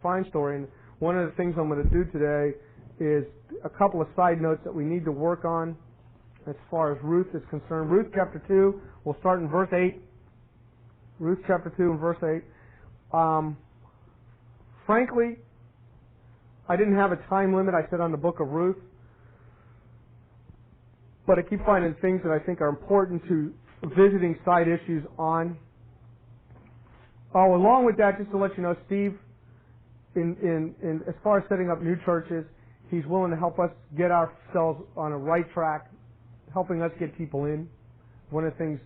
fine story. And one of the things I'm going to do today is a couple of side notes that we need to work on as far as Ruth is concerned. Ruth chapter 2, we'll start in verse 8. Ruth chapter 2 and verse 8. Frankly, I didn't have a time limit, I said, on the book of Ruth. But I keep finding things that I think are important to visiting side issues on. Oh, along with that, just to let you know, Steve, in as far as setting up new churches, he's willing to help us get ourselves on a right track, helping us get people in. One of the things,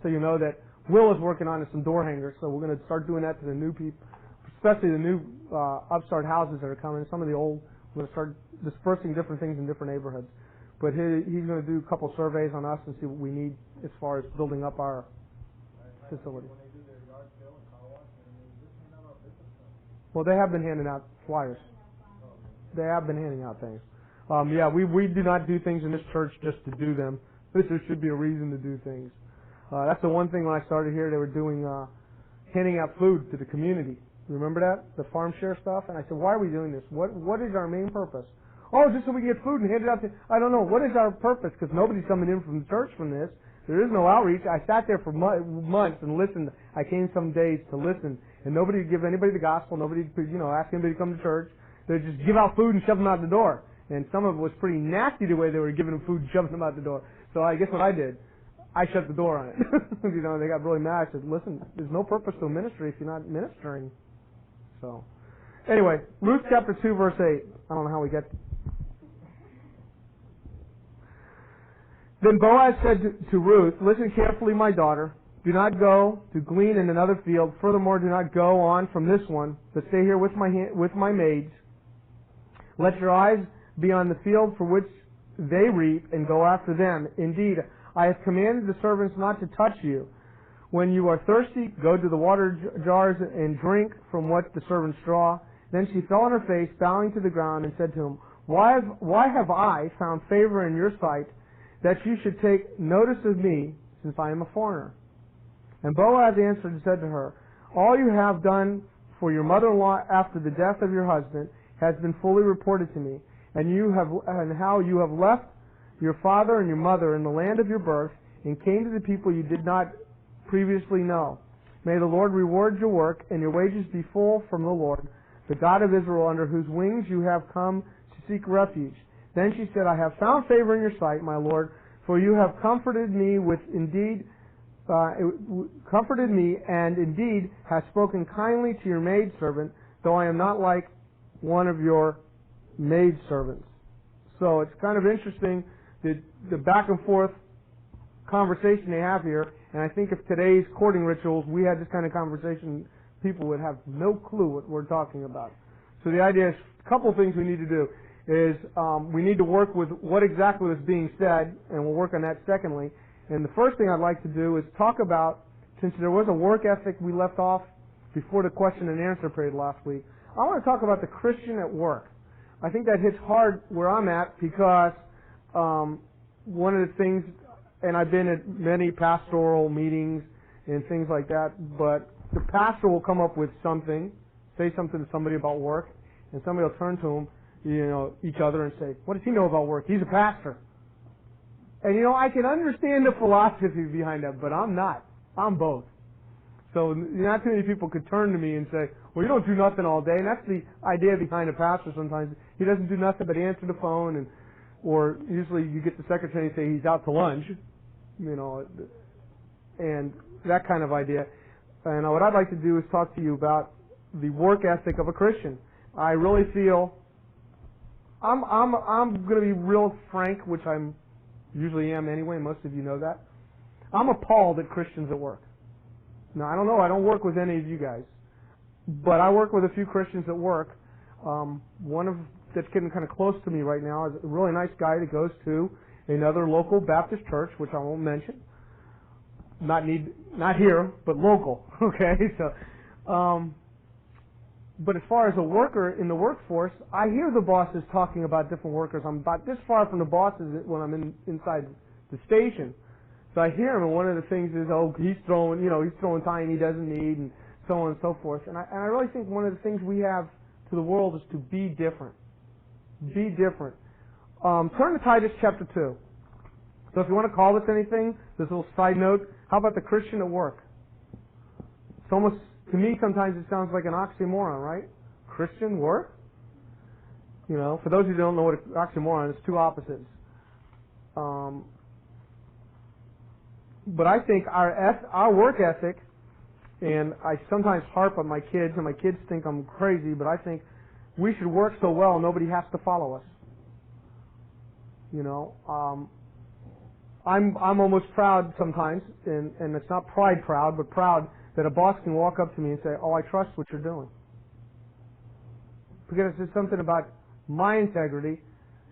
so you know, that Will is working on is some door hangers, so we're going to start doing that to the new people, especially the new upstart houses that are coming. Some of the old, we're going to start dispersing different things in different neighborhoods. But he's going to do a couple surveys on us and see what we need as far as building up our facility. Well, they have been handing out flyers. They have been handing out things. Yeah, we do not do things in this church just to do them. There should be a reason to do things. That's the one thing when I started here, they were doing handing out food to the community. Remember that? The farm share stuff? And I said, why are we doing this? What is our main purpose? Oh, just so we can get food and hand it out to... I don't know. What is our purpose? Because nobody's coming in from the church from this. There is no outreach. I sat there for months and listened. I came some days to listen. And nobody would give anybody the gospel. Nobody would, ask anybody to come to church. They'd just give out food and shove them out the door. And some of it was pretty nasty the way they were giving them food and shoving them out the door. So I guess what I did, I shut the door on it. They got really mad. I said, listen, there's no purpose to a ministry if you're not ministering. So, anyway, Ruth chapter 2, verse 8. I don't know how we get... Then Boaz said to Ruth, listen carefully, my daughter. Do not go to glean in another field. Furthermore, do not go on from this one, but stay here with my maids. Let your eyes be on the field for which they reap, and go after them. Indeed, I have commanded the servants not to touch you. When you are thirsty, go to the water jars and drink from what the servants draw. Then she fell on her face, bowing to the ground, and said to him, Why have I found favor in your sight, that you should take notice of me, since I am a foreigner? And Boaz answered and said to her, All you have done for your mother-in-law after the death of your husband has been fully reported to me, and how you have left your father and your mother in the land of your birth, and came to the people you did not previously know. May the Lord reward your work, and your wages be full from the Lord, the God of Israel, under whose wings you have come to seek refuge. Then she said, I have found favor in your sight, my Lord, for you have comforted me and indeed have spoken kindly to your maidservant, though I am not like one of your maidservants. So it's kind of interesting the back and forth conversation they have here, and I think if today's courting rituals, we had this kind of conversation, people would have no clue what we're talking about. So the idea is, a couple of things we need to do is we need to work with what exactly was being said, and we'll work on that secondly. And the first thing I'd like to do is talk about, since there was a work ethic we left off before the question and answer period last week, I want to talk about the Christian at work. I think that hits hard where I'm at because one of the things, and I've been at many pastoral meetings and things like that, but the pastor will come up with something, say something to somebody about work, and somebody will turn to him, each other and say, what does he know about work? He's a pastor. And I can understand the philosophy behind that, but I'm not. I'm both. So not too many people could turn to me and say, well, you don't do nothing all day. And that's the idea behind a pastor sometimes. He doesn't do nothing but answer the phone, or usually you get the secretary and say he's out to lunch, and that kind of idea. And what I'd like to do is talk to you about the work ethic of a Christian. I really feel I'm going to be real frank, which I'm usually am anyway. Most of you know that. I'm appalled at Christians at work. Now, I don't know. I don't work with any of you guys. But I work with a few Christians at work. One that's getting kind of close to me right now is a really nice guy that goes to another local Baptist church, which I won't mention. Not here, but local. Okay? So, but as far as a worker in the workforce, I hear the bosses talking about different workers. I'm about this far from the bosses when I'm inside the station. So I hear him, and one of the things is, he's throwing time he doesn't need, and so on and so forth. And I really think one of the things we have to the world is to be different. Be different. Turn to Titus chapter 2. So if you want to call this anything, this little side note, how about the Christian at work? It's almost, to me, sometimes it sounds like an oxymoron, right? Christian work? You know, for those of you who don't know what an oxymoron is, two opposites. But I think our work ethic, and I sometimes harp on my kids, and my kids think I'm crazy, but I think we should work so well nobody has to follow us. You know, I'm almost proud sometimes, and it's not pride proud, but proud that a boss can walk up to me and say, "Oh, I trust what you're doing," because it's something about my integrity,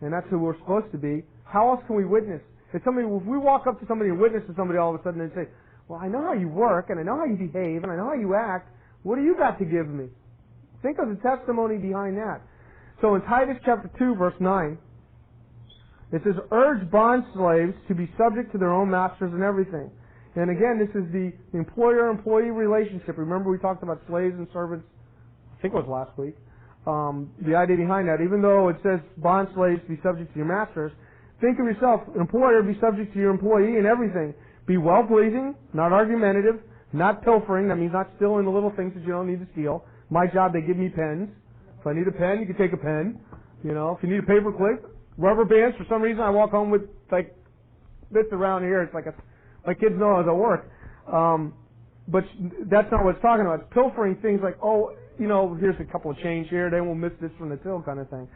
and that's who we're supposed to be. How else can we witness? If we walk up to somebody and witness to somebody all of a sudden and say, "Well, I know how you work, and I know how you behave, and I know how you act. What do you got to give me?" Think of the testimony behind that. So in Titus chapter 2, verse 9, it says, "Urge bond slaves to be subject to their own masters in everything." And again, this is the employer-employee relationship. Remember we talked about slaves and servants, I think it was last week. The idea behind that, even though it says bond slaves be subject to your masters, think of yourself, employer, be subject to your employee in everything. Be well-pleasing, not argumentative, not pilfering. That means not stealing the little things that you don't need to steal. My job, they give me pens. If I need a pen, you can take a pen. You know, if you need a paper clip, rubber bands. For some reason, I walk home with like this around here. It's like my kids know as I work. But that's not what it's talking about. It's pilfering things like, oh, you know, here's a couple of change here. They won't miss this from the till kind of thing.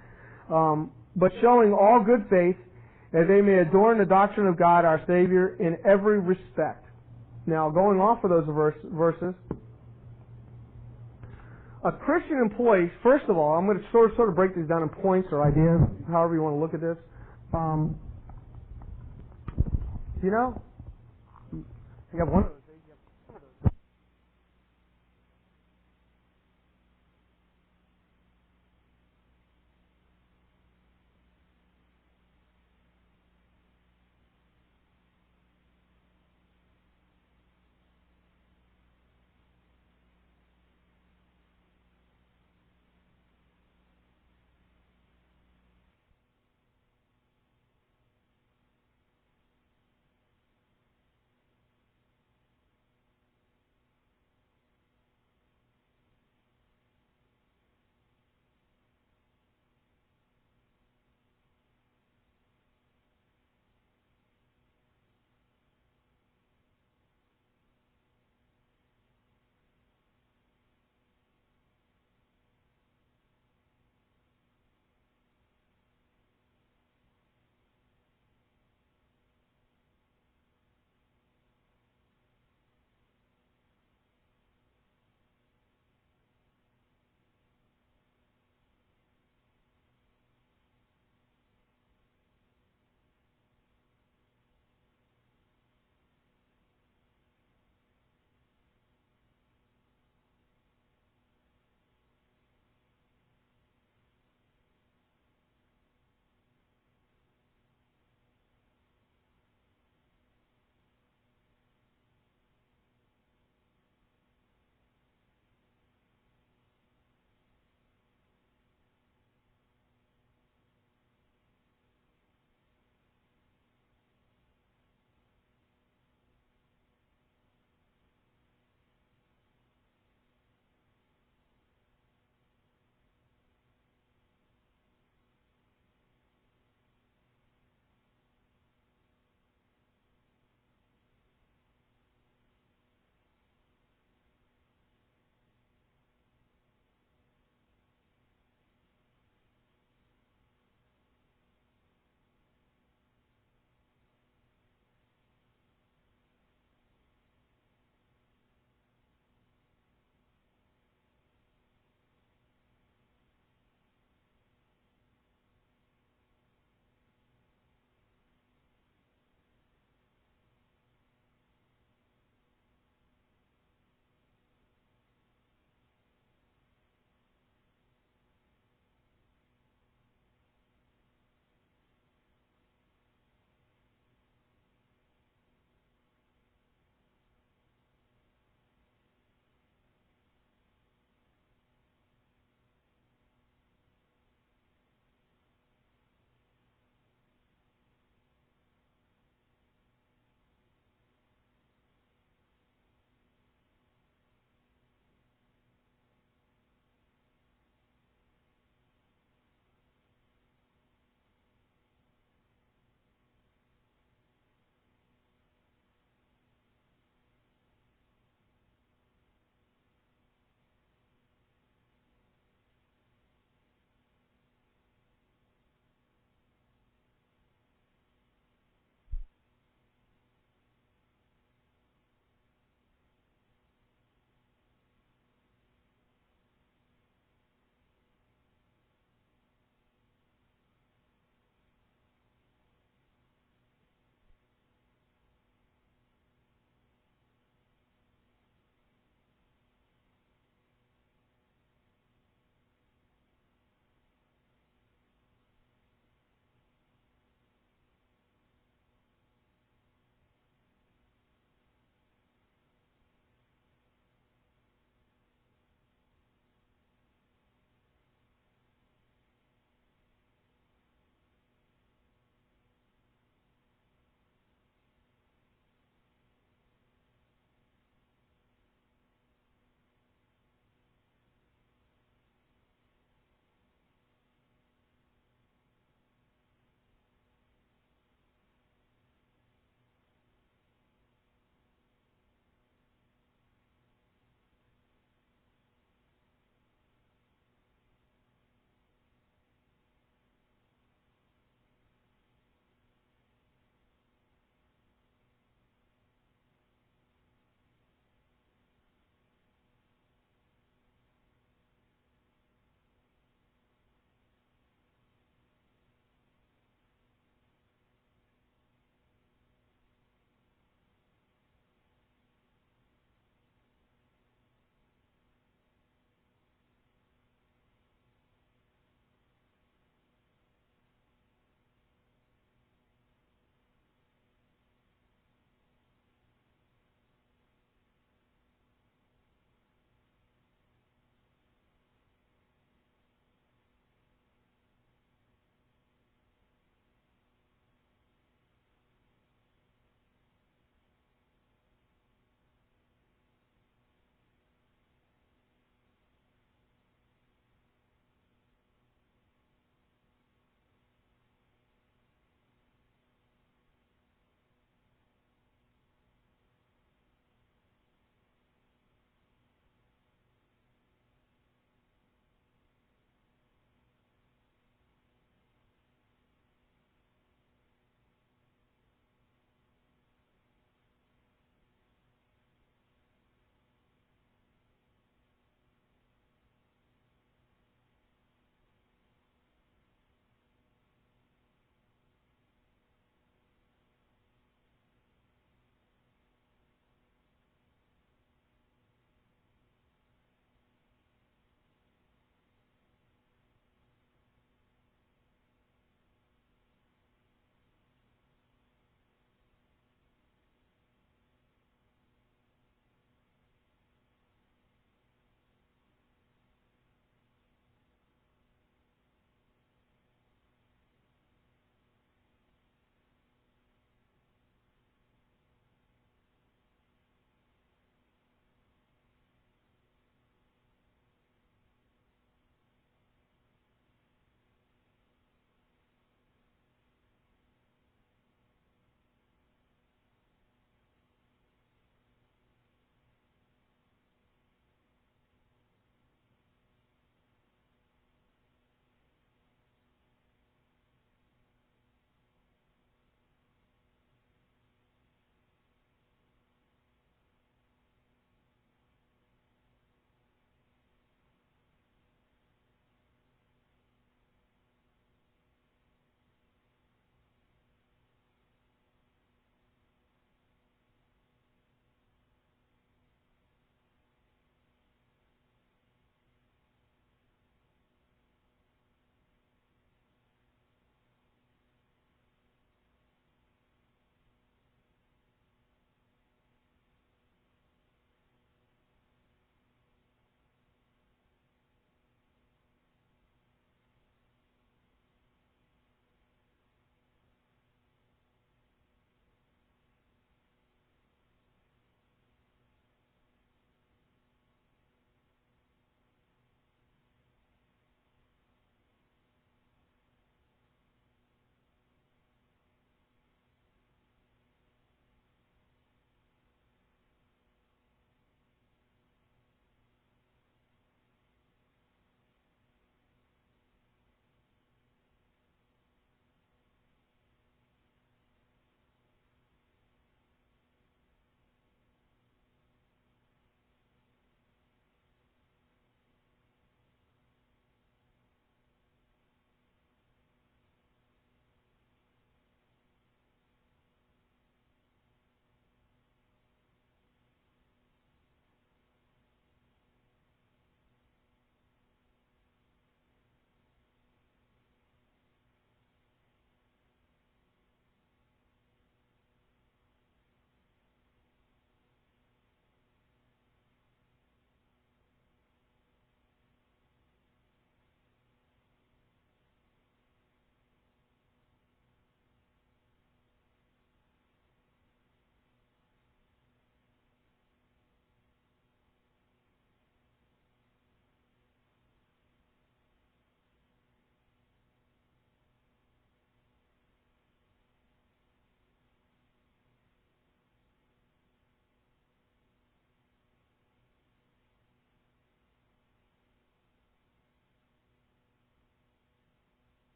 But showing all good faith, as they may adorn the doctrine of God our Savior in every respect. Now, going off of those verses, a Christian employee, first of all, I'm going to sort of break these down in points or ideas, however you want to look at this. You know, I got one of those.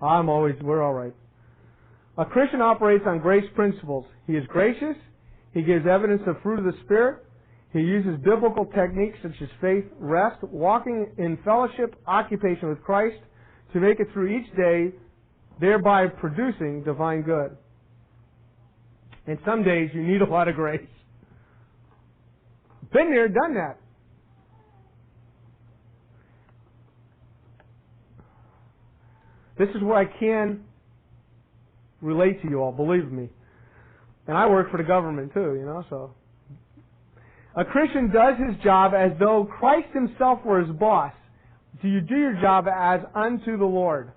We're all right. A Christian operates on grace principles. He is gracious. He gives evidence of fruit of the Spirit. He uses biblical techniques such as faith, rest, walking in fellowship, occupation with Christ to make it through each day, thereby producing divine good. And some days you need a lot of grace. Been there, done that. This is where I can relate to you all, believe me. And I work for the government too, so. A Christian does his job as though Christ himself were his boss. Do you do your job as unto the Lord?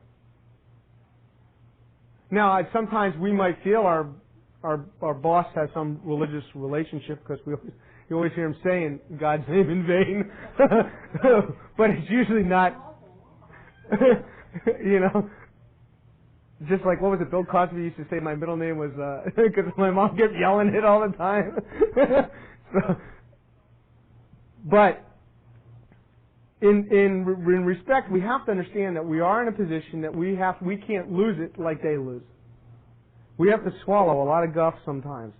Now, sometimes we might feel our boss has some religious relationship because you always hear him saying God's name in vain. But it's usually not, just like, what was it, Bill Cosby used to say my middle name was, because my mom kept yelling it all the time. But in respect, we have to understand that we are in a position that we can't lose it like they lose. We have to swallow a lot of guff sometimes.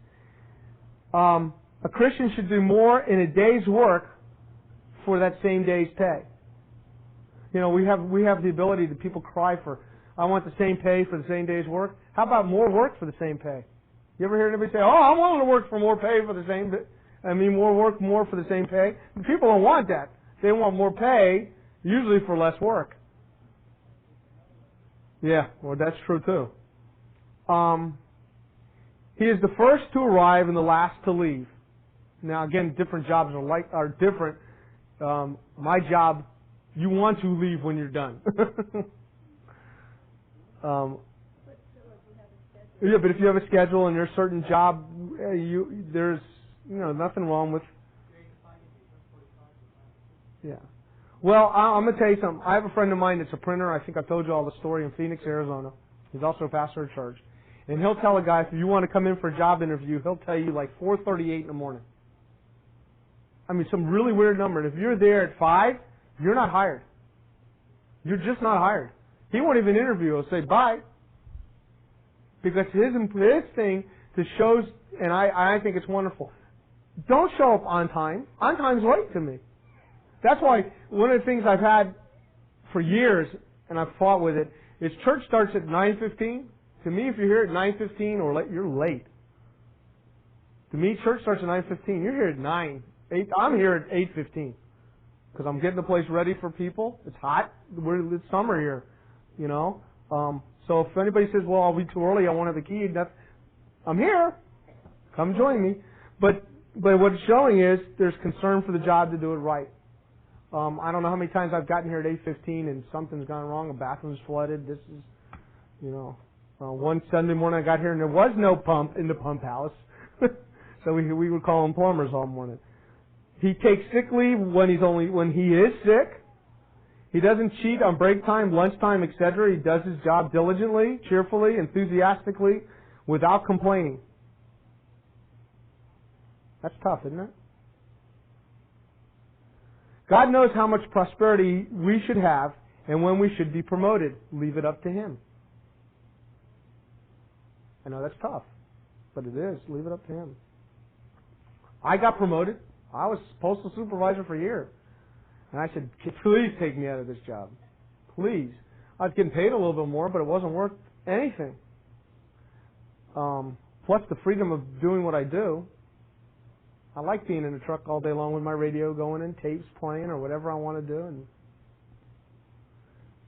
A Christian should do more in a day's work for that same day's pay. We have the ability that people cry for, I want the same pay for the same day's work. How about more work for the same pay? You ever hear anybody say, I'm willing to work for more pay for the same more work, more for the same pay? People don't want that. They want more pay, usually for less work. Yeah, well, that's true too. He is the first to arrive and the last to leave. Now, again, different jobs are different. My job, you want to leave when you're done. Yeah, but if you have a schedule and there's a certain job, there's nothing wrong with. Yeah. Well, I'm going to tell you something. I have a friend of mine that's a printer. I think I told you all the story in Phoenix, Arizona. He's also a pastor of church. And he'll tell a guy, if you want to come in for a job interview, he'll tell you like 4:38 in the morning. I mean, some really weird number. And if you're there at 5, you're not hired. You're just not hired. He won't even interview. He'll say bye. Because his thing to shows, and I think it's wonderful, don't show up on time. On time's late to me. That's why one of the things I've had for years, and I've fought with it, is church starts at 9:15. To me, if you're here at 9:15 or late, you're late. To me, church starts at 9:15. You're here at 9. 8. I'm here at 8:15 because I'm getting the place ready for people. It's hot. It's summer here, So if anybody says, "Well, I'll be too early. I won't have the key," I'm here. Come join me. But what it's showing is there's concern for the job to do it right. I don't know how many times I've gotten here at 8:15 and something's gone wrong. A bathroom's flooded. This is, one Sunday morning I got here and there was no pump in the pump house. So we would call them plumbers all morning. He takes sick leave when he is sick. He doesn't cheat on break time, lunchtime, etc. He does his job diligently, cheerfully, enthusiastically, without complaining. That's tough, isn't it? God knows how much prosperity we should have and when we should be promoted. Leave it up to Him. I know that's tough, but it is. Leave it up to Him. I got promoted. I was postal supervisor for a year. And I said, please take me out of this job. Please. I was getting paid a little bit more, but it wasn't worth anything. Plus the freedom of doing what I do. I like being in the truck all day long with my radio going and tapes playing or whatever I want to do. And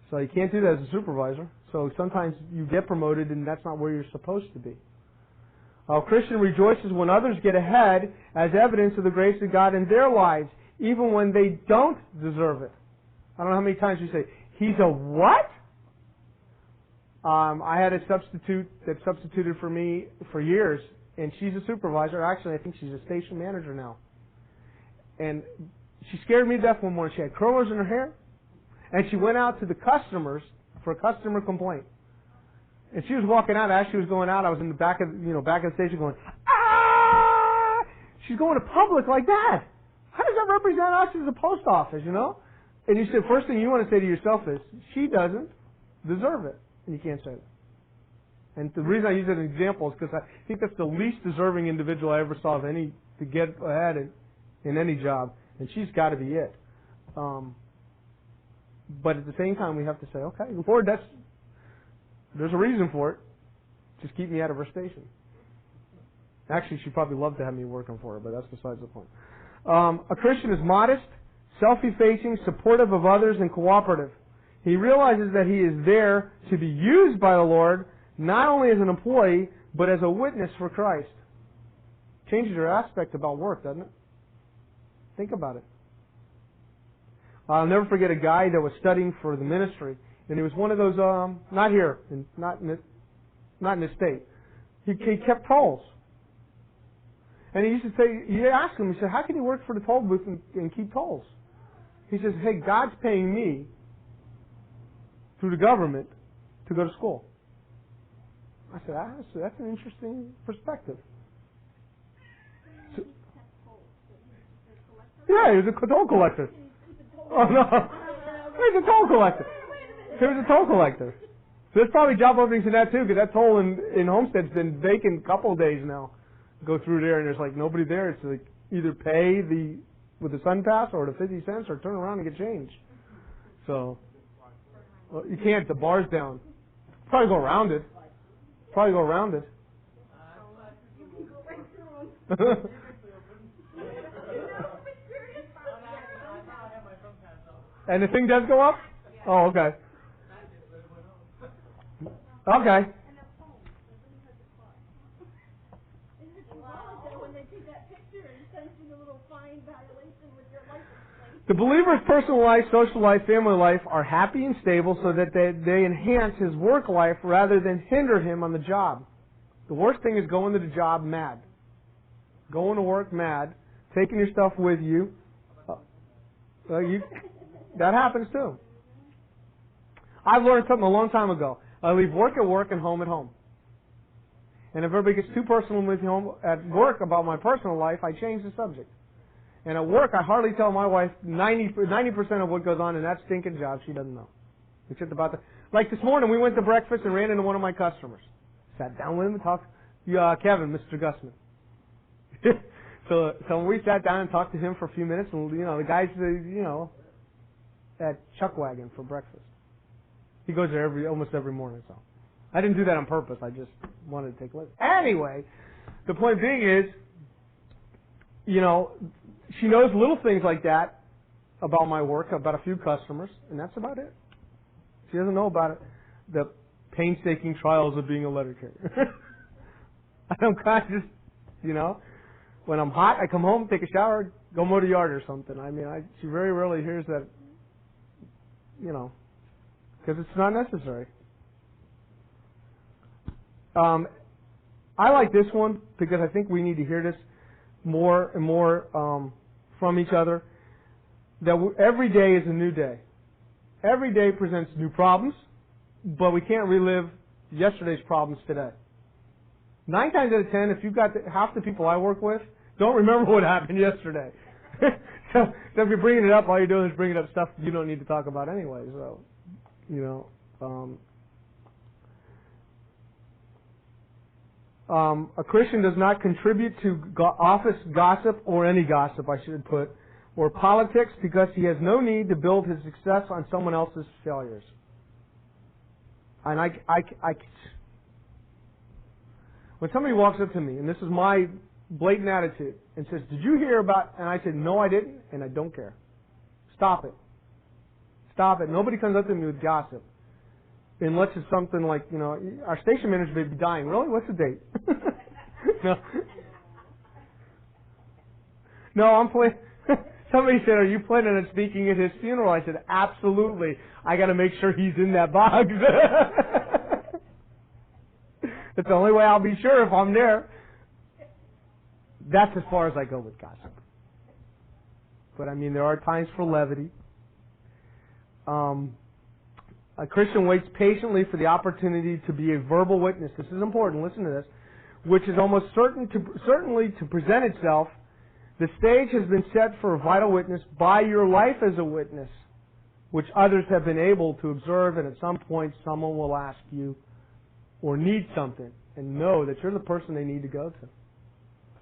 so you can't do that as a supervisor. So sometimes you get promoted and that's not where you're supposed to be. A Christian rejoices when others get ahead as evidence of the grace of God in their lives, even when they don't deserve it. I don't know how many times you say, he's a what? I had a substitute that substituted for me for years, and she's a supervisor. Actually, I think she's a station manager now. And she scared me to death one morning. She had curlers in her hair, and she went out to the customers for a customer complaint. And she was walking out. As she was going out, I was in the back of the station going, ah! She's going to public like that. How does that represent us as a post office, And you said, first thing you want to say to yourself is, she doesn't deserve it. And you can't say that. And the reason I use it as an example is because I think that's the least deserving individual I ever saw of any to get ahead in any job, and she's got to be it. But at the same time, we have to say, okay, Lord, there's a reason for it. Just keep me out of her station. Actually, she'd probably love to have me working for her, but that's besides the point. A Christian is modest, self-effacing, supportive of others, and cooperative. He realizes that he is there to be used by the Lord, not only as an employee, but as a witness for Christ. Changes your aspect about work, doesn't it? Think about it. I'll never forget a guy that was studying for the ministry, and he was one of those, not here, not in this state. He kept tolls. And he used to say, you ask him, he said, how can you work for the toll booth and keep tolls? He says, hey, God's paying me through the government to go to school. I said, that's an interesting perspective. So, yeah, he was a toll collector. Oh, no. He was a toll collector. He was a toll collector. So there's probably job openings in that too, because that toll in Homestead's been vacant a couple of days now. Go through there and there's like nobody there. It's like either pay with the Sun Pass or the 50 cents or turn around and get change. So you can't. The bar's down. Probably go around it. And the thing does go up? Oh, okay. Okay. The believer's personal life, social life, family life are happy and stable so that they enhance his work life rather than hinder him on the job. The worst thing is going to the job mad. Going to work mad, taking your stuff with you. That happens too. I've learned something a long time ago. I leave work at work and home at home. And if everybody gets too personal with me at work about my personal life, I change the subject. And at work, I hardly tell my wife 90% of what goes on in that stinking job she doesn't know. Except about like this morning, we went to breakfast and ran into one of my customers. Sat down with him and talked. Kevin, Mr. Gussman. So we sat down and talked to him for a few minutes, and the guys, at Chuckwagon for breakfast. He goes there almost every morning. So I didn't do that on purpose. I just wanted to take a look. Anyway, the point being is, she knows little things like that about my work, about a few customers, and that's about it. She doesn't know about it, the painstaking trials of being a letter carrier. I don't kind of just, when I'm hot, I come home, take a shower, go mow the yard or something. She very rarely hears that, because it's not necessary. I like this one because I think we need to hear this more and more from each other. That every day is a new day. Every day presents new problems, but we can't relive yesterday's problems today. 9 times out of 10, if you've got half the people I work with don't remember what happened yesterday. so if you're bringing it up, all you're doing is bringing up stuff you don't need to talk about anyway. So, a Christian does not contribute to office gossip, or any gossip, I should put, or politics, because he has no need to build his success on someone else's failures. And when somebody walks up to me, and this is my blatant attitude, and says, "Did you hear about?" and I said, "No, I didn't, and I don't care." Stop it. Stop it. Nobody comes up to me with gossip. Unless it's something like, our station manager may be dying. Really? What's the date? No, I'm planning. Somebody said, "Are you planning on speaking at his funeral?" I said, "Absolutely. I got to make sure he's in that box." That's the only way I'll be sure if I'm there. That's as far as I go with gossip. But there are times for levity. A Christian waits patiently for the opportunity to be a verbal witness. This is important. Listen to this. Which is almost certainly to present itself. The stage has been set for a vital witness by your life as a witness. which others have been able to observe, and at some point someone will ask you or need something, and know that you're the person they need to go to.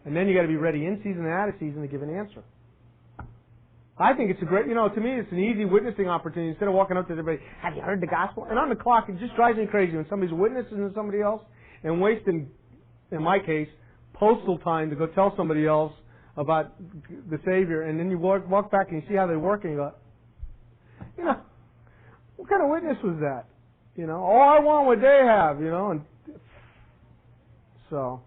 And then you got to be ready in season and out of season to give an answer. I think it's a great, to me it's an easy witnessing opportunity. Instead of walking up to everybody, have you heard the gospel? And on the clock, it just drives me crazy when somebody's witnessing to somebody else and wasting, in my case, postal time to go tell somebody else about the Savior, and then you walk back and you see how they're working, and you go, what kind of witness was that? I want what they have, and so,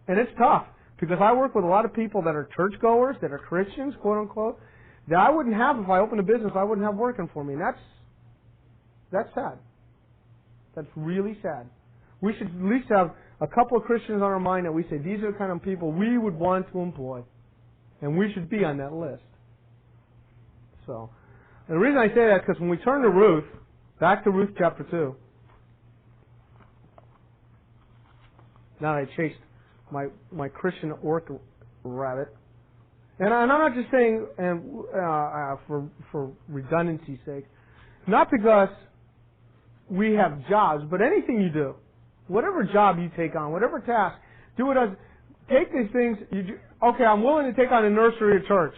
and it's tough, because I work with a lot of people that are churchgoers, that are Christians, quote unquote, that I wouldn't have if I opened a business. I wouldn't have working for me, and that's sad. That's really sad. We should at least have a couple of Christians on our mind that we say, these are the kind of people we would want to employ. And we should be on that list. So, and the reason I say that is because when we turn to Ruth, back to Ruth chapter 2. Now I chased my Christian orc rabbit. And I'm not just saying for redundancy's sake, not because we have jobs, but anything you do, whatever job you take on, whatever task, do it as, take these things, okay, I'm willing to take on a nursery at church.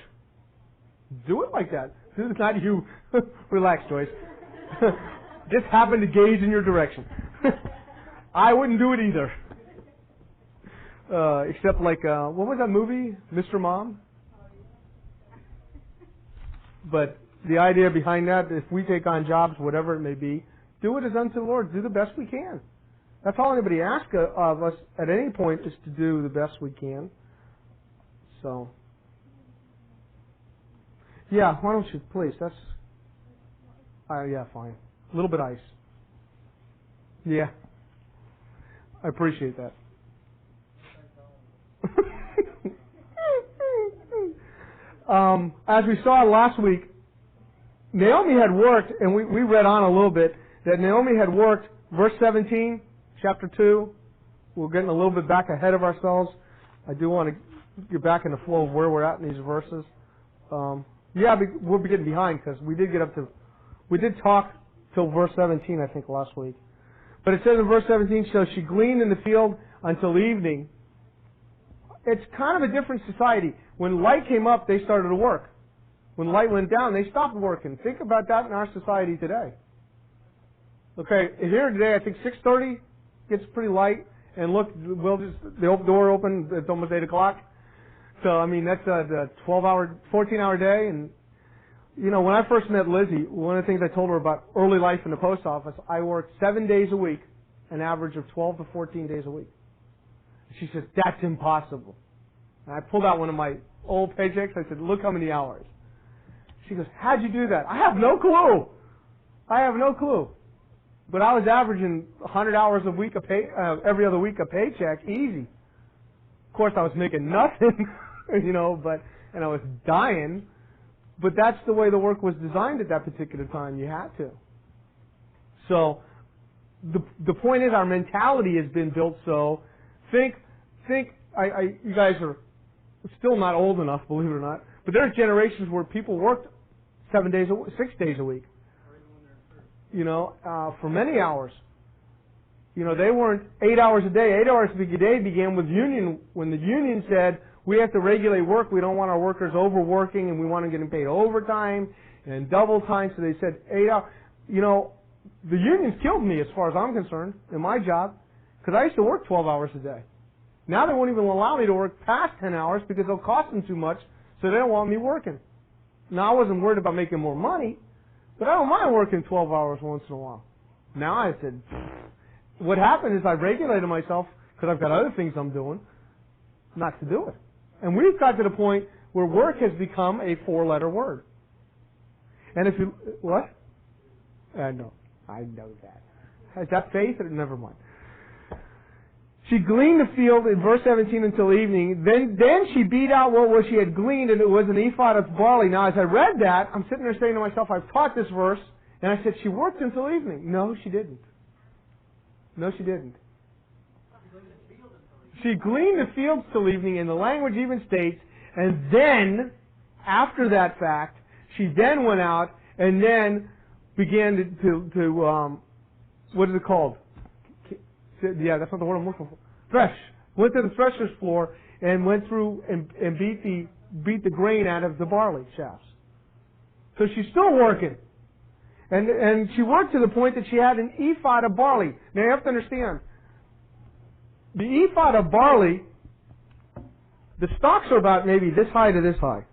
Do it like that. This is not you. Relax, Joyce. Just happen to gaze in your direction. I wouldn't do it either. Except like, what was that movie? Mr. Mom? But the idea behind that, if we take on jobs, whatever it may be, do it as unto the Lord. Do the best we can. That's all anybody asks of us at any point, is to do the best we can. So, yeah, why don't you, please? That's, yeah, fine. A little bit of ice. Yeah. I appreciate that. As we saw last week, Naomi had worked, and we read on a little bit, that Naomi had worked, verse 17, chapter 2. We're getting a little bit back ahead of ourselves. I do want to get back in the flow of where we're at in these verses. We'll be getting behind because we did talk till verse 17, I think, last week. But it says in verse 17, so she gleaned in the field until evening. It's kind of a different society. When light came up, they started to work. When light went down, they stopped working. Think about that in our society today. Okay, here today, I think 6:30 gets pretty light. And look, the door open, it's almost 8 o'clock. So, I mean, that's a 14-hour day. And, when I first met Lizzie, one of the things I told her about early life in the post office, I worked 7 days a week, an average of 12 to 14 days a week. She says, that's impossible. And I pulled out one of my old paychecks. I said, look how many hours. She goes, how'd you do that? I have no clue. But I was averaging 100 hours a week, every other week a paycheck, easy. Of course, I was making nothing, and I was dying. But that's the way the work was designed at that particular time. You had to. So, the point is, our mentality has been built so. Think. You guys are still not old enough, believe it or not. But there's generations where people worked 6 days a week. For many hours. They weren't 8 hours a day. 8 hours a day began with when the union said, we have to regulate work. We don't want our workers overworking, and we want them getting paid overtime and double time. So they said 8 hours. The unions killed me as far as I'm concerned in my job, because I used to work 12 hours a day. Now they won't even allow me to work past 10 hours because it'll cost them too much, so they don't want me working. Now I wasn't worried about making more money, but I don't mind working 12 hours once in a while. Now I said, what happened is I regulated myself, because I've got other things I'm doing, not to do it. And we've got to the point where work has become a 4-letter word. And if you, what? I know that. Is that faith? Never mind. She gleaned the field in verse 17 until evening. Then she beat out what she had gleaned, and it was an ephod of barley. Now, as I read that, I'm sitting there saying to myself, I've taught this verse, and I said, she worked until evening. No, she didn't. She gleaned the fields till evening, and the language even states, and then, after that fact, she then went out and then began to what is it called? Yeah, that's not the word I'm looking for. Thresh. Went to the thresher's floor and went through and beat the grain out of the barley shafts. So she's still working. And she worked to the point that she had an ephod of barley. Now you have to understand, the ephod of barley, the stalks are about maybe this high to this high.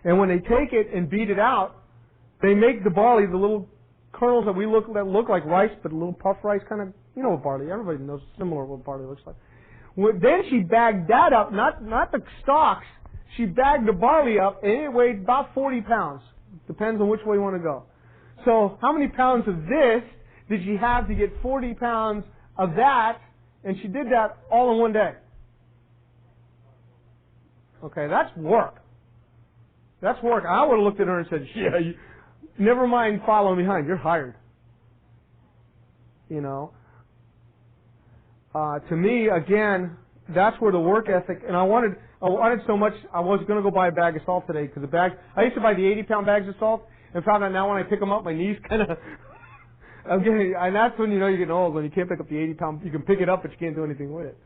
And when they take it and beat it out, they make the barley, the little kernels that look like rice, but a little puff rice kind of, you know what barley, everybody knows similar what barley looks like. Then she bagged that up, not the stalks, she bagged the barley up, and it weighed about 40 pounds. Depends on which way you want to go. So how many pounds of this did she have to get 40 pounds of that? And she did that all in one day. Okay, that's work. That's work. I would have looked at her and said, yeah, never mind following behind. You're hired. You know. To me, again, that's where the work ethic, and I wanted so much, I was going to go buy a bag of salt today, because I used to buy the 80-pound bags of salt, and found out now when I pick them up, my knees kind of, and that's when you know you're getting old, when you can't pick up the 80-pound, you can pick it up, but you can't do anything with it.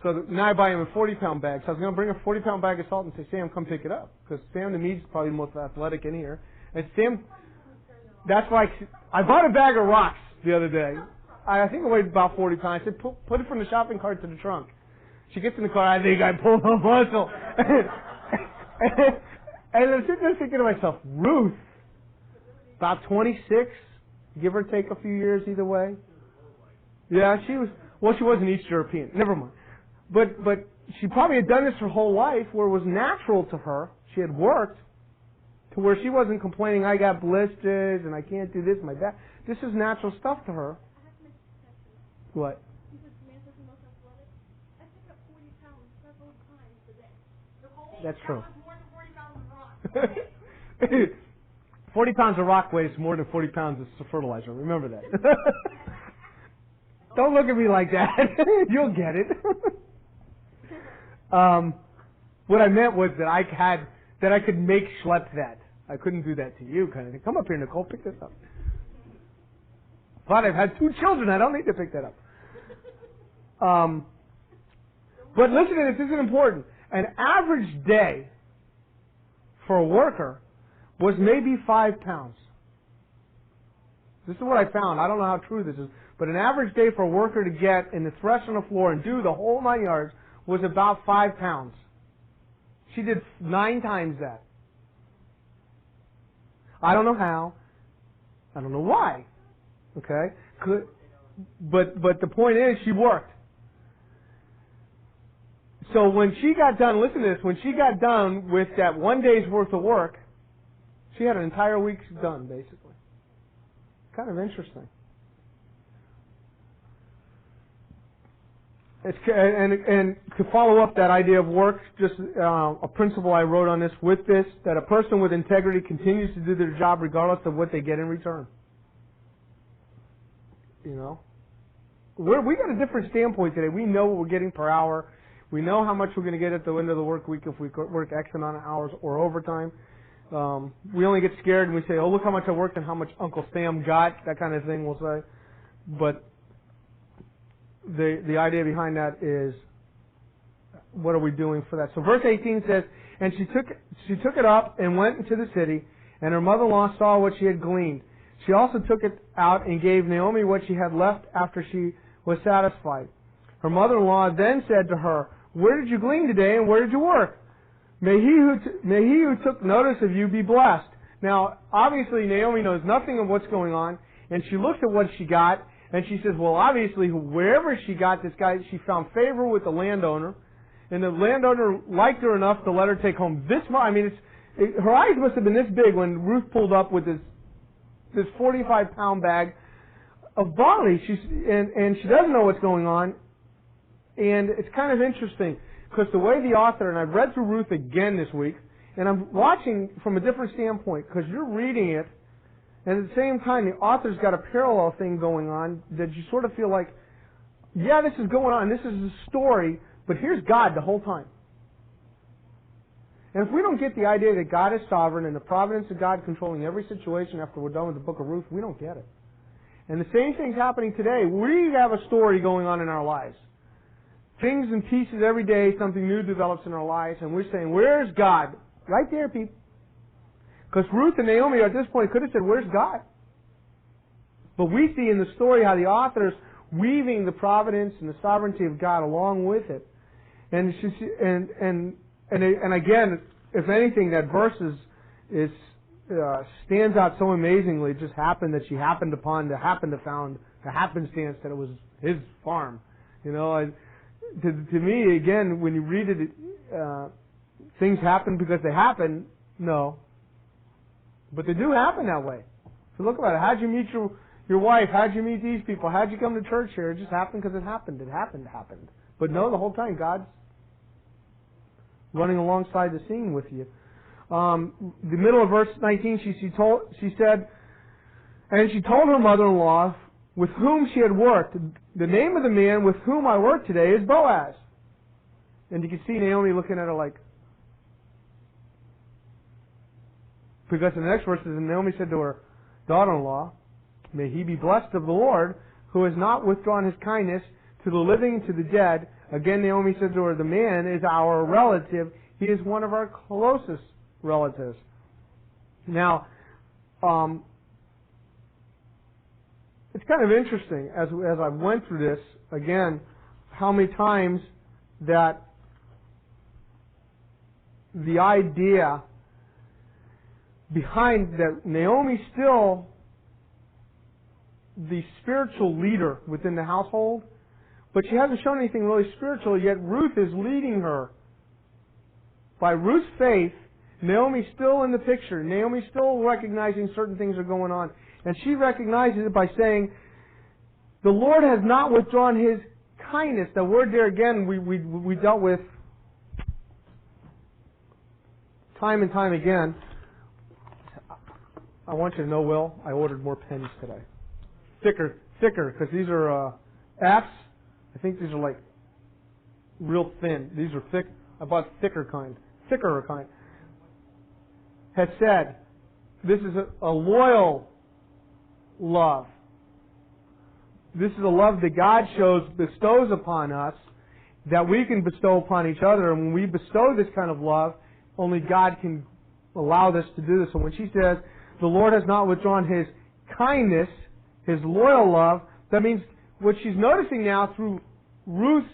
So now I buy them in 40-pound bags. So I was going to bring a 40-pound bag of salt and say, Sam, come pick it up. Because Sam, to me, is probably the most athletic in here. And Sam, that's why I bought a bag of rocks the other day. I think it weighed about 40 pounds. I said, put it from the shopping cart to the trunk. She gets in the car, I think I pulled a muscle. And I'm sitting there thinking to myself, Ruth, about 26, give or take a few years either way. Yeah, she wasn't East European. Never mind. But she probably had done this her whole life where it was natural to her. She had worked to where she wasn't complaining, I got blisters and I can't do this, my back. This is natural stuff to her. What? That's true. 40 pounds of rock weighs more than 40 pounds of fertilizer. Remember that. Don't look at me like that. You'll get it. What I meant was that I could make schlepp that. I couldn't do that to you, kind of thing. Come up here, Nicole, pick this up. But I've had 2 children. I don't need to pick that up. But listen to this. This is important. An average day for a worker was maybe 5 pounds. This is what I found. I don't know how true this is. But an average day for a worker to get in the thresh on the floor and do the whole 9 yards was about 5 pounds. She did 9 times that. I don't know how. I don't know why. Okay? But the point is, she worked. So when she got done, listen to this, when she got done with that 1 day's worth of work, she had an entire week's done, basically. Kind of interesting. And to follow up that idea of work, just a principle I wrote on this with this, that a person with integrity continues to do their job regardless of what they get in return. You know? We got a different standpoint today. We know what we're getting per hour. We know how much we're going to get at the end of the work week if we work X amount of hours or overtime. We only get scared and we say, oh, look how much I worked and how much Uncle Sam got, that kind of thing we'll say. But the idea behind that is, what are we doing for that? So verse 18 says, and she took it up and went into the city, and her mother-in-law saw what she had gleaned. She also took it out and gave Naomi what she had left after she was satisfied. Her mother-in-law then said to her, where did you glean today and where did you work? May he who took notice of you be blessed. Now, obviously, Naomi knows nothing of what's going on, and she looks at what she got, and she says, well, obviously, wherever she got this guy, she found favor with the landowner, and the landowner liked her enough to let her take home this much. I mean, her eyes must have been this big when Ruth pulled up with this 45-pound bag of barley. And she doesn't know what's going on, and it's kind of interesting. Because the way the author, and I've read through Ruth again this week, and I'm watching from a different standpoint, because you're reading it, and at the same time, the author's got a parallel thing going on that you sort of feel like, yeah, this is going on, this is a story, but here's God the whole time. And if we don't get the idea that God is sovereign and the providence of God controlling every situation after we're done with the book of Ruth, we don't get it. And the same thing's happening today. We have a story going on in our lives. Things and pieces every day, something new develops in our lives, and we're saying, where's God? Right there, people. Because Ruth and Naomi at this point could have said, where's God? But we see in the story how the author is weaving the providence and the sovereignty of God along with it. And again, if anything, that verse stands out so amazingly. It just happened that she happened to found the happenstance that it was his farm. You know, to me, again, when you read it, things happen because they happen. No. But they do happen that way. So look about it. How'd you meet your wife? How'd you meet these people? How'd you come to church here? It just happened because it happened. It happened. But no, the whole time God's running alongside the scene with you. The middle of verse 19, she said, and she told her mother-in-law with whom she had worked, the name of the man with whom I work today is Boaz. And you can see Naomi looking at her like, because in the next verse, Naomi said to her daughter-in-law, may he be blessed of the Lord, who has not withdrawn his kindness to the living and to the dead. Again, Naomi said to her, the man is our relative. He is one of our closest relatives. Now, it's kind of interesting, as I went through this, again, how many times that the idea behind that Naomi's still the spiritual leader within the household, but she hasn't shown anything really spiritual, yet Ruth is leading her. By Ruth's faith, Naomi's still in the picture. Naomi's still recognizing certain things are going on. And she recognizes it by saying, the Lord has not withdrawn His kindness. The word there again we dealt with time and time again. I want you to know, Will, I ordered more pens today. Thicker, because these are F's. I think these are like real thin. These are thick. I bought thicker kind. Has said, this is a loyal love. This is a love that God bestows upon us, that we can bestow upon each other. And when we bestow this kind of love, only God can allow this to do this. So when she says, the Lord has not withdrawn His kindness, His loyal love, that means what she's noticing now through Ruth's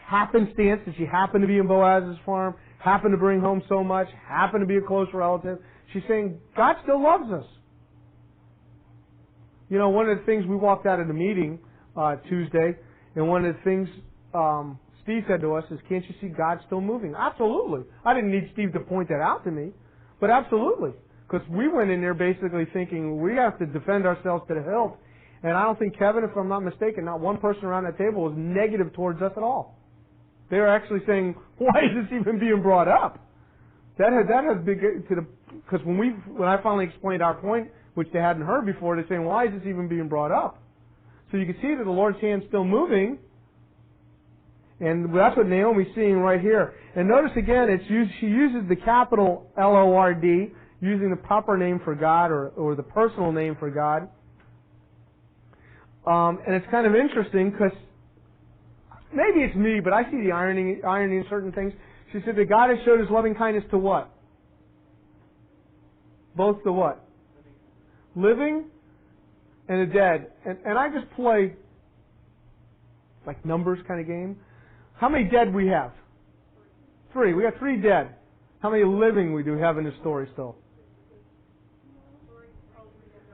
happenstance, that she happened to be in Boaz's farm, happened to bring home so much, happened to be a close relative, she's saying, God still loves us. You know, one of the things, we walked out of the meeting Tuesday, and one of the things Steve said to us is, can't you see God still moving? Absolutely. I didn't need Steve to point that out to me, but absolutely. Because we went in there basically thinking we have to defend ourselves to the hilt. And I don't think, Kevin, if I'm not mistaken, not one person around that table was negative towards us at all. They were actually saying, why is this even being brought up? That has big to the, because when I finally explained our point, which they hadn't heard before, they're saying, why is this even being brought up? So you can see that the Lord's hand's still moving. And that's what Naomi's seeing right here. And notice again, she uses the capital L-O-R-D, using the proper name for God or the personal name for God. And it's kind of interesting because maybe it's me, but I see the irony in certain things. She said that God has showed His loving kindness to what? Both the what? Living and the dead. And I just play like numbers kind of game. How many dead we have? 3. We got 3 dead. How many living we do have in this story still?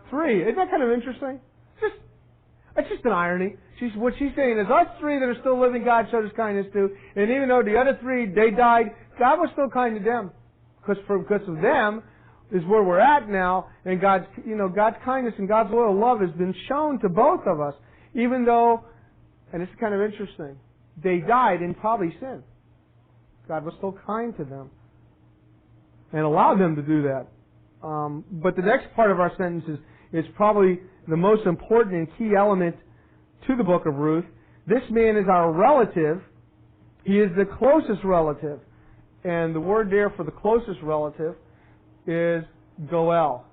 3. Isn't that kind of interesting? It's just an irony. What she's saying is us 3 that are still living, God showed His kindness to. And even though the other 3, they died, God was still kind to them. Because of them is where we're at now. And God's kindness and God's loyal love has been shown to both of us. Even though, and it's kind of interesting, they died in probably sin. God was still kind to them and allowed them to do that. But the next part of our sentence is probably the most important and key element to the book of Ruth. This man is our relative. He is the closest relative. And the word there for the closest relative is goel.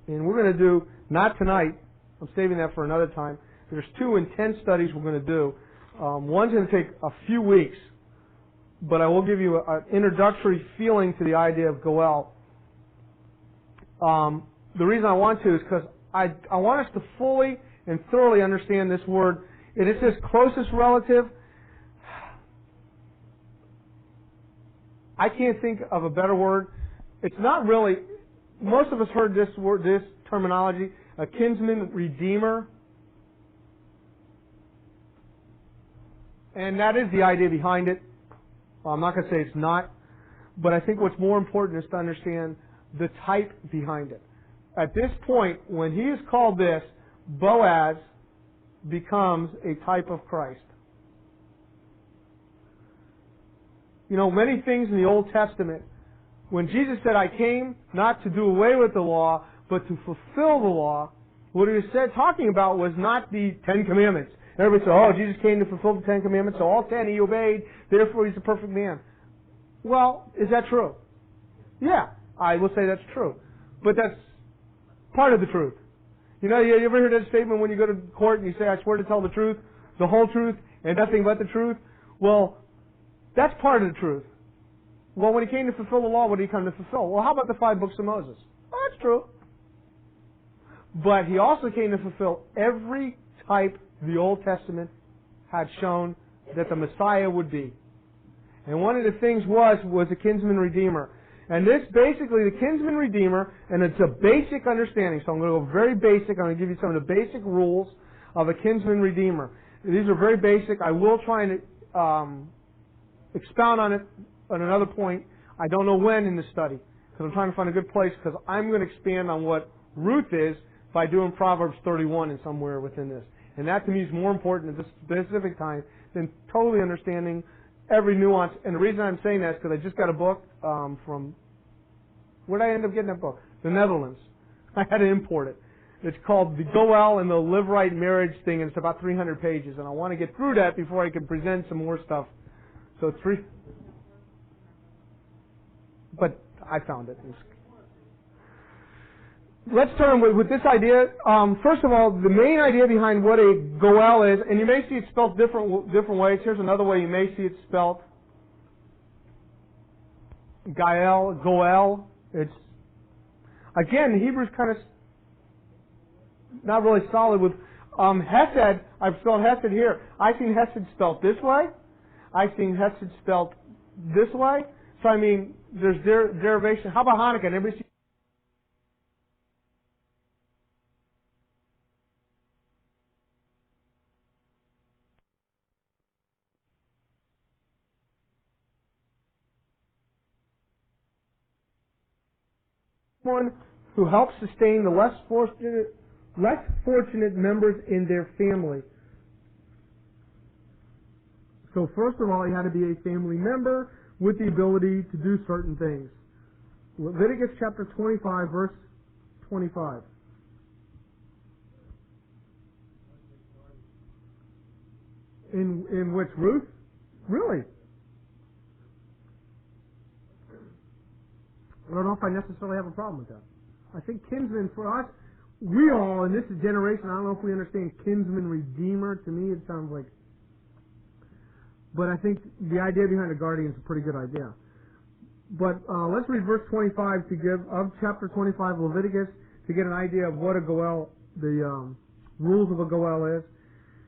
And we're going to do, not tonight, I'm saving that for another time. There's 2 intense studies we're going to do. One's going to take a few weeks, but I will give you an introductory feeling to the idea of goel. The reason I want to is because I want us to fully and thoroughly understand this word. And it says closest relative. I can't think of a better word. It's not really, most of us heard this word, this terminology, a kinsman redeemer. And that is the idea behind it. I'm not going to say it's not, but I think what's more important is to understand the type behind it. At this point, when he is called this, Boaz becomes a type of Christ. You know, many things in the Old Testament, when Jesus said, I came not to do away with the law, but to fulfill the law, what he was talking about was not the 10 Commandments. Everybody said, oh, Jesus came to fulfill the 10 Commandments, so all 10 he obeyed, therefore he's a perfect man. Well, is that true? Yeah, I will say that's true. But that's part of the truth. You know, you ever heard that statement when you go to court and you say, I swear to tell the truth, the whole truth, and nothing but the truth? Well, that's part of the truth. Well, when he came to fulfill the law, what did he come to fulfill? Well, how about the 5 books of Moses? Well, that's true. But he also came to fulfill every type the Old Testament had shown that the Messiah would be. And one of the things was a kinsman redeemer. And this basically, the kinsman redeemer, and it's a basic understanding, so I'm going to go very basic. I'm going to give you some of the basic rules of a kinsman redeemer. These are very basic. I will try and expound on it at another point. I don't know when in the study, because I'm trying to find a good place, because I'm going to expand on what Ruth is by doing Proverbs 31 and somewhere within this. And that to me is more important at this specific time than totally understanding every nuance. And the reason I'm saying that is because I just got a book from, where did I end up getting that book? The Netherlands. I had to import it. It's called The Goel and the Live Right Marriage Thing, and it's about 300 pages. And I want to get through that before I can present some more stuff. So it's free. But I found it. Let's turn with this idea. First of all, the main idea behind what a goel is, and you may see it spelled different ways. Here's another way you may see it spelled. Gael, goel. It's, again, Hebrew's kind of not really solid with Hesed. I've spelled Hesed here. I've seen Hesed spelled this way. I've seen Hesed spelled this way. So, I mean, there's derivation. How about Hanukkah? Anybody see? One who helps sustain the less fortunate members in their family. So first of all, he had to be a family member with the ability to do certain things. Leviticus chapter 25, verse 25. In which Ruth? Really? I don't know if I necessarily have a problem with that. I think kinsman for us, we all, in this generation, I don't know if we understand kinsman redeemer. To me, it sounds like, but I think the idea behind a guardian is a pretty good idea. But let's read verse 25 of chapter 25 of Leviticus to get an idea of what a goel, the rules of a goel is.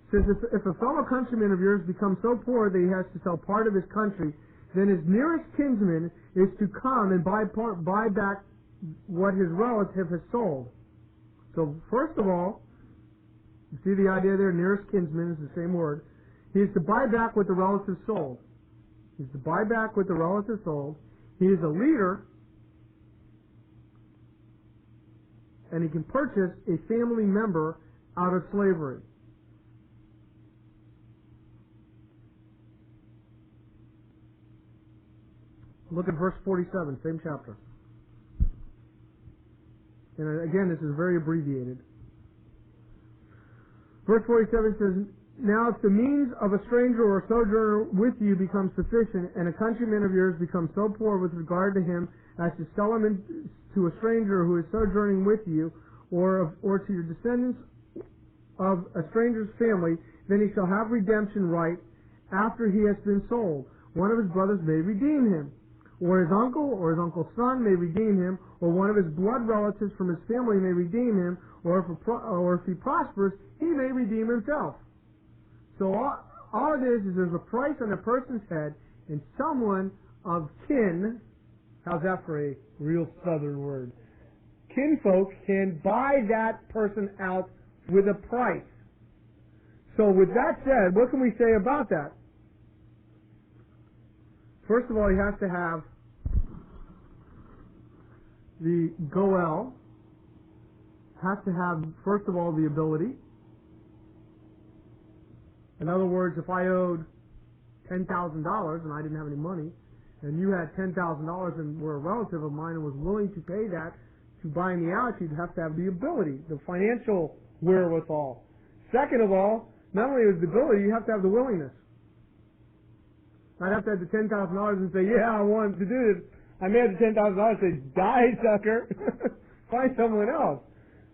It says, if a fellow countryman of yours becomes so poor that he has to sell part of his country, then his nearest kinsman is to come and buy back what his relative has sold. So first of all, you see the idea there, nearest kinsman is the same word. He is to buy back what the relative sold. He is to buy back what the relative sold. He is a leader, and he can purchase a family member out of slavery. Look at verse 47, same chapter. And again, this is very abbreviated. Verse 47 says, Now if the means of a stranger or a sojourner with you becomes sufficient, and a countryman of yours becomes so poor with regard to him as to sell him to a stranger who is sojourning with you, or to your descendants of a stranger's family, then he shall have redemption right after he has been sold. One of his brothers may redeem him, or his uncle or his uncle's son may redeem him, or one of his blood relatives from his family may redeem him, or if he prospers, he may redeem himself. So all it is there's a price on a person's head, and someone of kin, how's that for a real southern word? Kinfolk can buy that person out with a price. So with that said, what can we say about that? First of all, he has to have the goel, has to have, first of all, the ability. In other words, if I owed $10,000 and I didn't have any money, and you had $10,000 and were a relative of mine and was willing to pay that to buy me out, you'd have to have the ability, the financial wherewithal. Second of all, not only is the ability, you have to have the willingness. I'd have to have the $10,000 and say, yeah, I want to do this. I may have the $10,000 and say, die, sucker. Find someone else.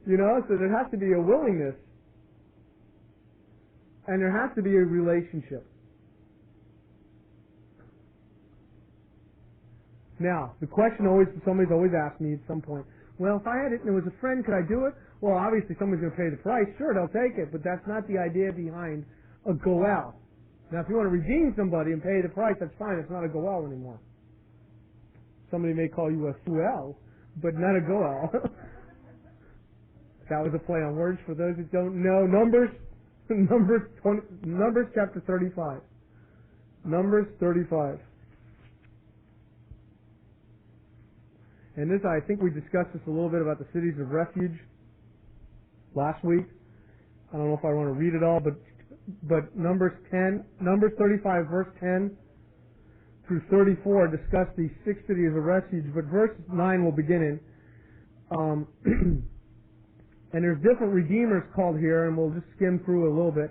You know, so there has to be a willingness. And there has to be a relationship. Now, the question somebody's always asked me at some point, well, if I had it and it was a friend, could I do it? Well, obviously someone's going to pay the price. Sure, they'll take it, but that's not the idea behind a goel. Now, if you want to redeem somebody and pay the price, that's fine. It's not a goel anymore. Somebody may call you a suel, but not a goel. That was a play on words for those that don't know. Numbers chapter 35. Numbers 35. And this, I think we discussed this a little bit about the cities of refuge last week. I don't know if I want to read it all, but Numbers 35, verse 10 through 34 discuss these 6 cities of refuge. But verse 9 will begin in. And there's different redeemers called here, and we'll just skim through a little bit.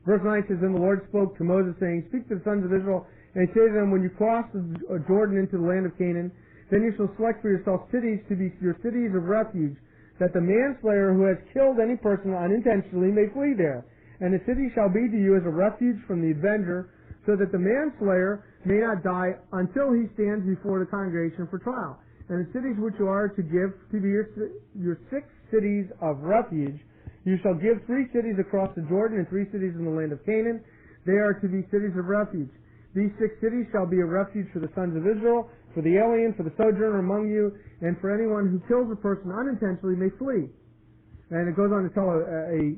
Verse 9 says, Then the Lord spoke to Moses, saying, Speak to the sons of Israel, and say to them, When you cross the Jordan into the land of Canaan, then you shall select for yourselves cities to be your cities of refuge, that the manslayer who has killed any person unintentionally may flee there. And the city shall be to you as a refuge from the avenger, so that the manslayer may not die until he stands before the congregation for trial. And the cities which you are to give to be your 6 cities of refuge, you shall give 3 cities across the Jordan and 3 cities in the land of Canaan. They are to be cities of refuge. These 6 cities shall be a refuge for the sons of Israel, for the alien, for the sojourner among you, and for anyone who kills a person unintentionally may flee. And it goes on to tell a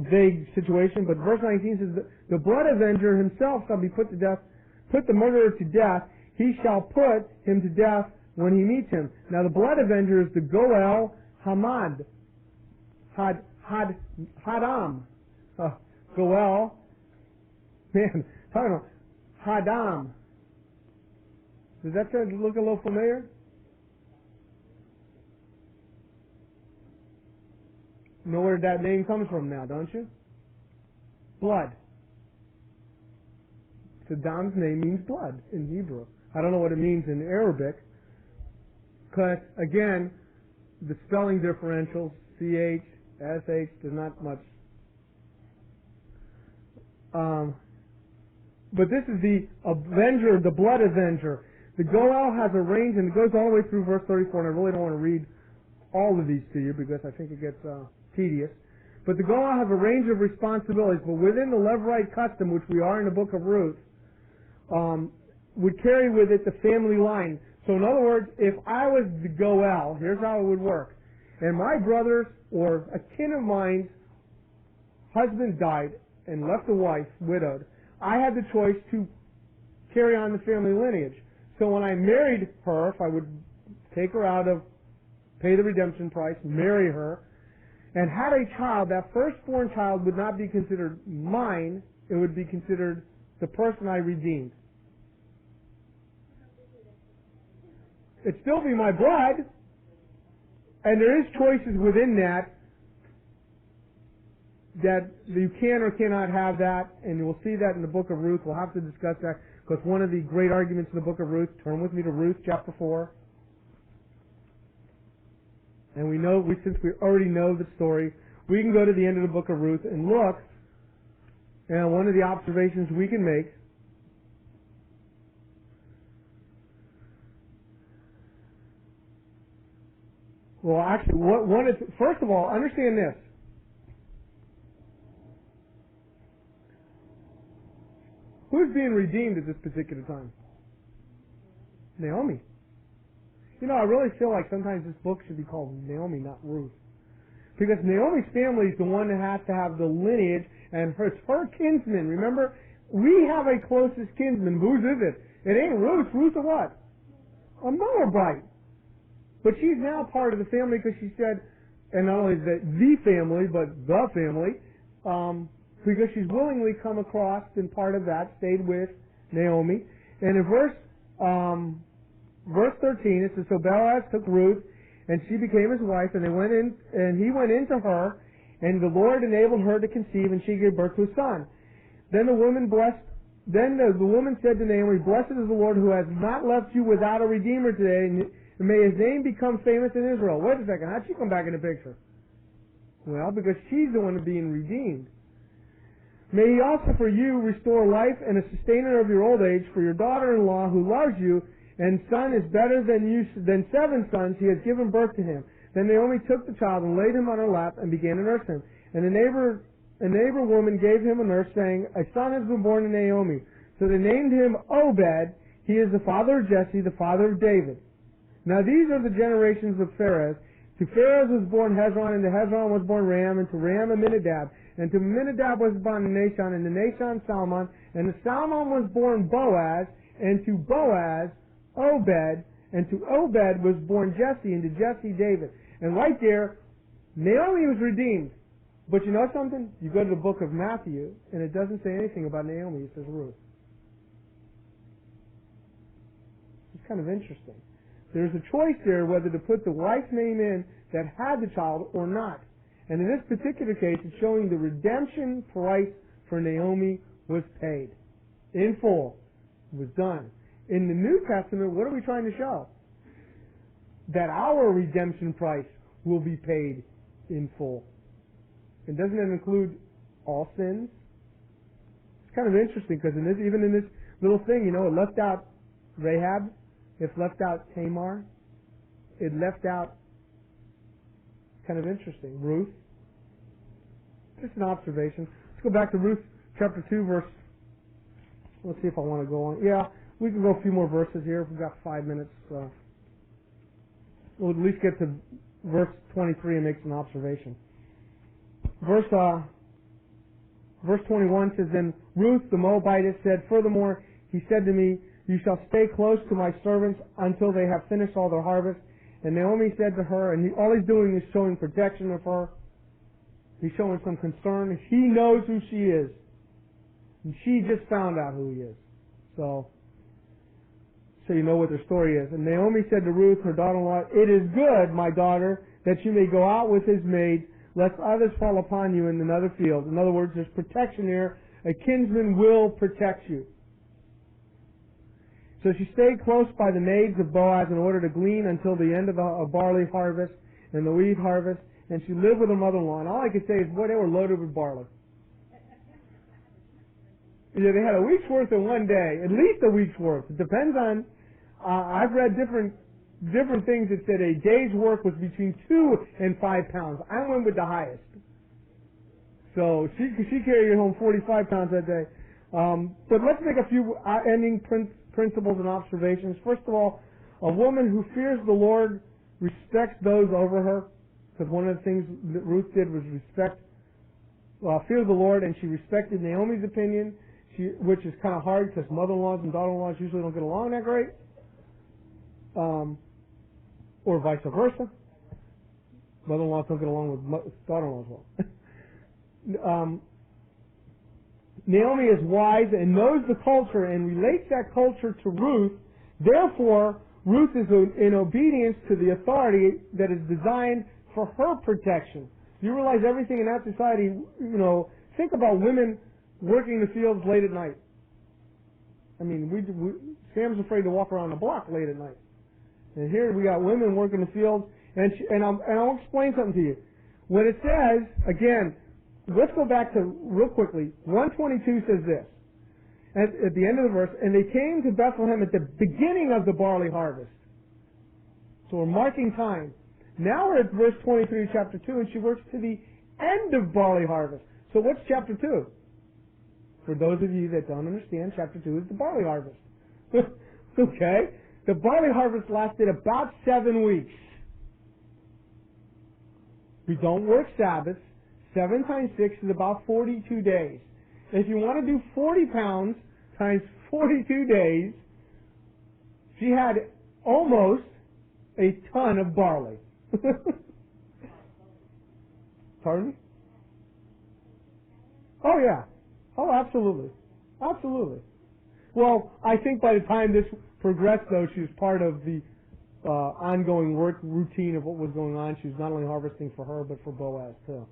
vague situation, but verse 19 says, The blood avenger himself shall be put to death, put the murderer to death, he shall put him to death when he meets him. Now the blood avenger is the Goel Hamad. Hadam. Goel. Man, talking about Hadam. Does that look a little familiar? Know where that name comes from now, don't you? Blood. Saddam's name means blood in Hebrew. I don't know what it means in Arabic, because, again, the spelling differentials, CH, SH, there's not much. But this is the avenger, the blood avenger. The Goel has a range, and it goes all the way through verse 34, and I really don't want to read all of these to you because I think it gets tedious. But the Goel has a range of responsibilities, but within the Levirate custom, which we are in the book of Ruth, would carry with it the family line. So in other words, if I was the Goel, here's how it would work. And my brother's or a kin of mine's husband died and left a wife, widowed, I had the choice to carry on the family lineage. So when I married her, if I would take her out of, pay the redemption price, marry her, and had a child, that firstborn child would not be considered mine, it would be considered the person I redeemed. It'd still be my blood, and there is choices within that that you can or cannot have that, and you will see that in the book of Ruth. We'll have to discuss that because one of the great arguments in the book of Ruth, turn with me to Ruth chapter 4. And since we already know the story, we can go to the end of the book of Ruth and look, and one of the observations we can make well, actually, first of all, understand this. Who's being redeemed at this particular time? Naomi. You know, I really feel like sometimes this book should be called Naomi, not Ruth. Because Naomi's family is the one that has to have the lineage, and it's her kinsman. Remember, we have a closest kinsman. Whose is it? It ain't Ruth. Ruth of what? A Moabite. But she's now part of the family because she said, and not only the family, but the family, because she's willingly come across and part of that, stayed with Naomi. And in verse 13, it says, so Boaz took Ruth, and she became his wife, and he went into her, and the Lord enabled her to conceive, and she gave birth to a son. Then the woman said to Naomi, blessed is the Lord who has not left you without a redeemer today, and may his name become famous in Israel. Wait a second, how'd she come back in the picture? Well, because she's the one being redeemed. May he also for you restore life and a sustainer of your old age for your daughter-in-law who loves you, and son is better than 7 sons. He has given birth to him. Then Naomi took the child and laid him on her lap and began to nurse him. And a neighbor woman gave him a nurse, saying, a son has been born to Naomi. So they named him Obed. He is the father of Jesse, the father of David. Now these are the generations of Pharez. To Pharez was born Hezron, and to Hezron was born Ram, and to Ram Amminadab. And to Amminadab was born Nahshon, and to Nahshon Salmon. And to Salmon was born Boaz, and to Boaz Obed, and to Obed was born Jesse, and to Jesse David. And right there, Naomi was redeemed. But you know something? You go to the book of Matthew, and it doesn't say anything about Naomi. It says Ruth. It's kind of interesting. There's a choice there whether to put the wife's name in that had the child or not. And in this particular case, it's showing the redemption price for Naomi was paid. In full. It was done. In the New Testament, what are we trying to show? That our redemption price will be paid in full. And doesn't that include all sins? It's kind of interesting because even in this little thing, it left out Rahab. It left out Tamar. It left out, kind of interesting, Ruth. Just an observation. Let's go back to Ruth chapter 2 verse, let's see if I want to go on. Yeah, we can go a few more verses here. We've got 5 minutes. We'll at least get to verse 23 and make some observation. Verse 21 says, then Ruth the Moabitess said, furthermore, he said to me, you shall stay close to my servants until they have finished all their harvest. And Naomi said to her, and all he's doing is showing protection of her. He's showing some concern. He knows who she is. And she just found out who he is. So you know what their story is. And Naomi said to Ruth, her daughter-in-law, it is good, my daughter, that you may go out with his maid, lest others fall upon you in another field. In other words, there's protection here. A kinsman will protect you. So she stayed close by the maids of Boaz in order to glean until the end of the barley harvest and the wheat harvest, and she lived with her mother-in-law. And all I could say is, boy, they were loaded with barley. Yeah, they had a week's worth in one day, at least a week's worth. It depends on, I've read different things that said a day's work was between 2 and 5 pounds. I went with the highest. So she carried home 45 pounds that day. But let's make a few ending principles and observations. First of all, a woman who fears the Lord respects those over her, because one of the things that Ruth did was fear the Lord, and she respected Naomi's opinion, which is kind of hard because mother-in-laws and daughter-in-laws usually don't get along that great, or vice versa. Mother-in-laws don't get along with daughter-in-laws well. Naomi is wise and knows the culture and relates that culture to Ruth. Therefore, Ruth is in obedience to the authority that is designed for her protection. Do you realize everything in that society, think about women working the fields late at night. I mean, Sam's afraid to walk around the block late at night. And here we got women working the fields, and I'll explain something to you. When it says, again, let's go back to, real quickly, 122 says this, at the end of the verse, and they came to Bethlehem at the beginning of the barley harvest. So we're marking time. Now we're at verse 23 of chapter 2, and she works to the end of barley harvest. So what's chapter 2? For those of you that don't understand, chapter 2 is the barley harvest. Okay? The barley harvest lasted about 7 weeks. We don't work Sabbaths. 7 times 6 is about 42 days. If you want to do 40 pounds times 42 days, she had almost a ton of barley. Pardon me? Oh, yeah. Oh, absolutely. Absolutely. Well, I think by the time this progressed, though, she was part of the ongoing work routine of what was going on. She was not only harvesting for her, but for Boaz, too.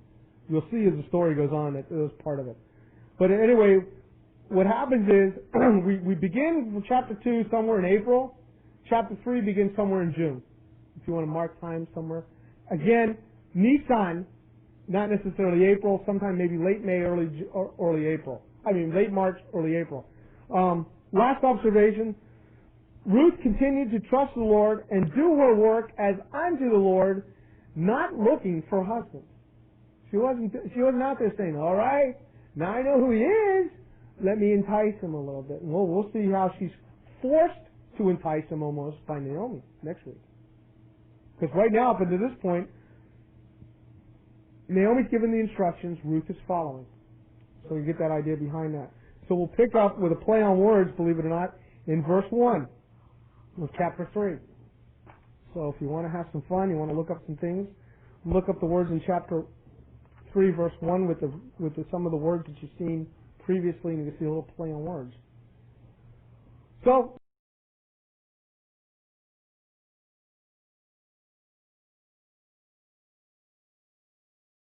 You'll see as the story goes on that it was part of it. But anyway, what happens is we begin with chapter 2 somewhere in April. Chapter 3 begins somewhere in June, if you want to mark time somewhere. Again, Nisan, not necessarily April, sometime maybe late May, early April. I mean, late March, early April. Last observation, Ruth continued to trust the Lord and do her work as unto the Lord, not looking for a husband. She wasn't out there saying, all right, now I know who he is, let me entice him a little bit. And we'll see how she's forced to entice him almost by Naomi next week. Because right now, up until this point, Naomi's given the instructions, Ruth is following. So we get that idea behind that. So we'll pick up with a play on words, believe it or not, in verse 1 of chapter 3. So if you want to have some fun, you want to look up some things, look up the words in chapter 3, verse 1 with some of the words that you've seen previously, and you can see a little play on words. So